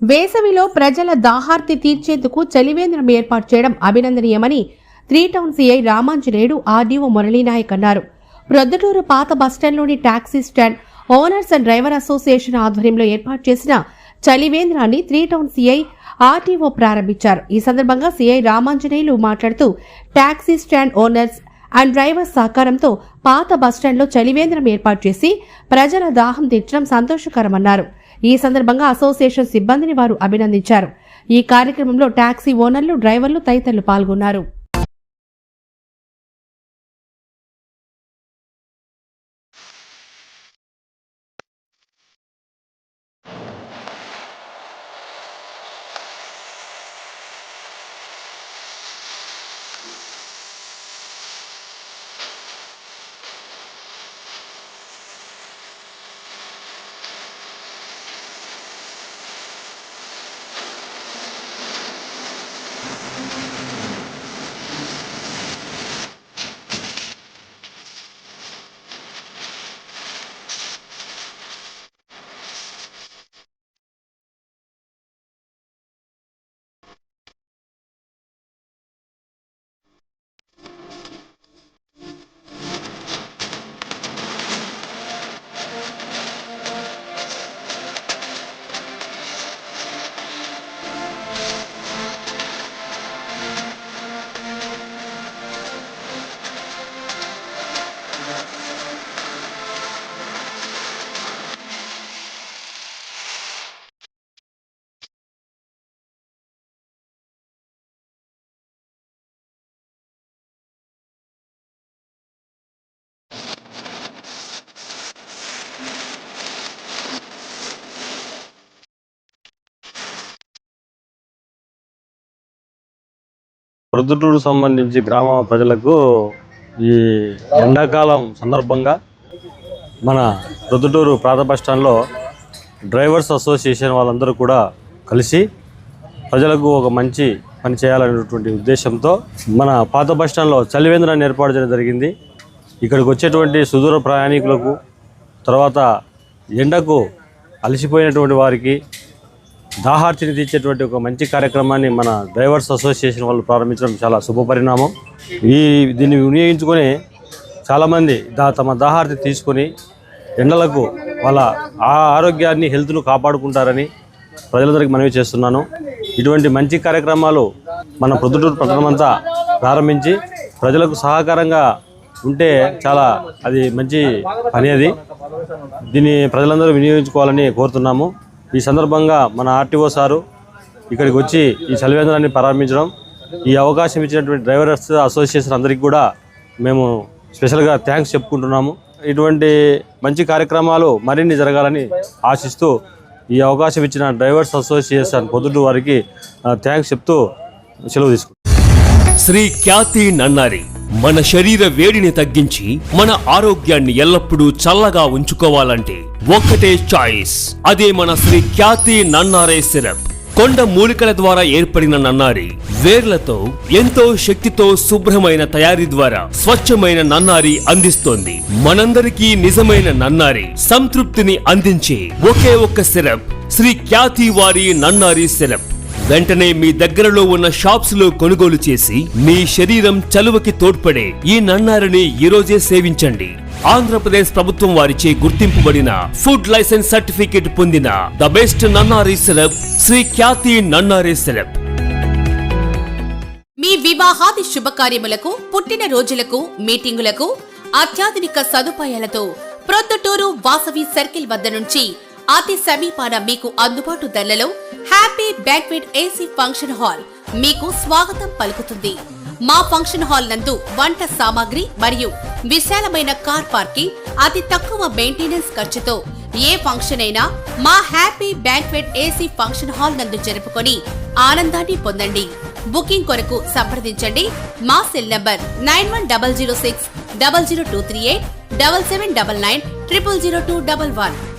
వేసవిలో ప్రజల దాహార్తి తీర్చేందుకు చలివేంద్రం ఏర్పాటు చేయడం అభినందనీయమని 3 town CI Ramanjaneyudu RDO Murali Nayak అన్నారు. ప్రొద్దుటూరు పాత బస్టాండ్లోని taxi stand owners and driver association ఆధ్వర్యంలో ఏర్పాటు చేసిన చలివేంద్రాన్ని 3 టౌన్ సిఐ ఆర్డీఓ ప్రారంభించారు. ఈ సందర్భంగా సిఐ రామాంజనేయులు మాట్లాడుతూ taxi stand owners and drivers సహకారంతో పాత బస్టాండ్లో చలివేంద్రం ఏర్పాటు చేసి ప్రజల దాహం తీర్చడం సంతోషకరమన్నారు. ఈ సందర్భంగా అసోసియేషన్ సిబ్బందిని వారు అభినందించారు. ఈ కార్యక్రమంలో టాక్సీ ఓనర్లు, డ్రైవర్లు తదితరులు పాల్గొన్నారు. ప్రొద్దుటూరు సంబంధించి గ్రామ ప్రజలకు ఈ ఎండాకాలం సందర్భంగా మన ప్రొద్దుటూరు పాత బస్టాండ్లో డ్రైవర్స్ అసోసియేషన్ వాళ్ళందరూ కూడా కలిసి ప్రజలకు ఒక మంచి పని చేయాలనేటువంటి ఉద్దేశంతో మన పాత బస్టాండ్లో చలివేంద్రాన్ని ఏర్పాటు చేయడం జరిగింది. ఇక్కడికి వచ్చేటువంటి సుదూర ప్రయాణికులకు, తర్వాత ఎండకు అలసిపోయినటువంటి వారికి దాహార్తిని తీర్చేటువంటి ఒక మంచి కార్యక్రమాన్ని మన డ్రైవర్స్ అసోసియేషన్ వాళ్ళు ప్రారంభించడం చాలా శుభపరిణామం. దీన్ని వినియోగించుకొని చాలామంది తమ దాహార్తి తీసుకొని ఎండలకు వాళ్ళ ఆరోగ్యాన్ని, హెల్త్ను కాపాడుకుంటారని ప్రజలందరికీ మనవి చేస్తున్నాను. ఇటువంటి మంచి కార్యక్రమాలు మన ప్రొద్దుటూరు పట్టణమంతా ప్రారంభించి ప్రజలకు సహకారంగా ఉంటే చాలా అది మంచి పని. దీన్ని ప్రజలందరూ వినియోగించుకోవాలని కోరుతున్నాము. ఈ సందర్భంగా మన ఆర్టీఓ సారు ఇక్కడికి వచ్చి ఈ చలివేంద్రాన్ని ప్రారంభించడం, ఈ అవకాశం ఇచ్చినటువంటి డ్రైవర్స్ అసోసియేషన్ అందరికీ కూడా మేము స్పెషల్గా థ్యాంక్స్ చెప్పుకుంటున్నాము. ఇటువంటి మంచి కార్యక్రమాలు మరిన్ని జరగాలని ఆశిస్తూ ఈ అవకాశం ఇచ్చిన డ్రైవర్స్ అసోసియేషన్ పొద్దుటూరు వారికి థ్యాంక్స్ చెప్తూ సెలవు తీసుకుంటాం. శ్రీ ఖ్యాతి నన్నారి మన శరీర వేడిని తగ్గించి మన ఆరోగ్యాన్ని ఎల్లప్పుడూ చల్లగా ఉంచుకోవాలంటే ఒక్కటే చాయిస్, అదే మన శ్రీ ఖ్యాతి నన్నారే సిరప్. కొండ మూలికల ద్వారా ఏర్పడిన నన్నారి వేర్లతో ఎంతో శక్తితో శుభ్రమైన తయారీ ద్వారా స్వచ్ఛమైన నన్నారి అందిస్తోంది. మనందరికీ నిజమైన నన్నారి సంతృప్తిని అందించే ఒకే ఒక్క సిరప్ శ్రీ ఖ్యాతి వారి నన్నారి సిరప్. వెంటనే మీ దగ్గరలో ఉన్న షాప్స్ లో కొనుగోలు చేసి మీ శరీరం చలువకి తోడ్పడే ఈ నన్నారిని ఈరోజే సేవించండి. ఆంధ్రప్రదేశ్ ప్రభుత్వం వారిచే గుర్తింపుబడిన ఫుడ్ లైసెన్స్ సర్టిఫికేట్ పొందిన the best nannari syrup Sri Khyati nannari syrup. మీ వివాహాది శుభకార్యములకు, పుట్టిన రోజులకు, మీటింగులకు అత్యాధునిక సదుపాయాలతో ప్రొద్దుటూరు వాసవి సర్కిల్ వద్ద నుంచి అతి సమీపాన మీకు అందుబాటు ధరలలో happy banquet AC function hall మీకు స్వాగతం పలుకుతుంది. మా ఫంక్షన్ హాల్ నందు వంట సామాగ్రి మరియు విశాలమైన కార్ పార్కింగ్, అతి తక్కువ మెయింటెనెన్స్ ఖర్చుతో ఏ ఫంక్షన్ అయినా మా happy banquet AC function hall నందు జరుపుకొని ఆనందాన్ని పొందండి. బుకింగ్ కొరకు సంప్రదించండి. మా సెల్ నంబర్ 9100600238 7799 000211.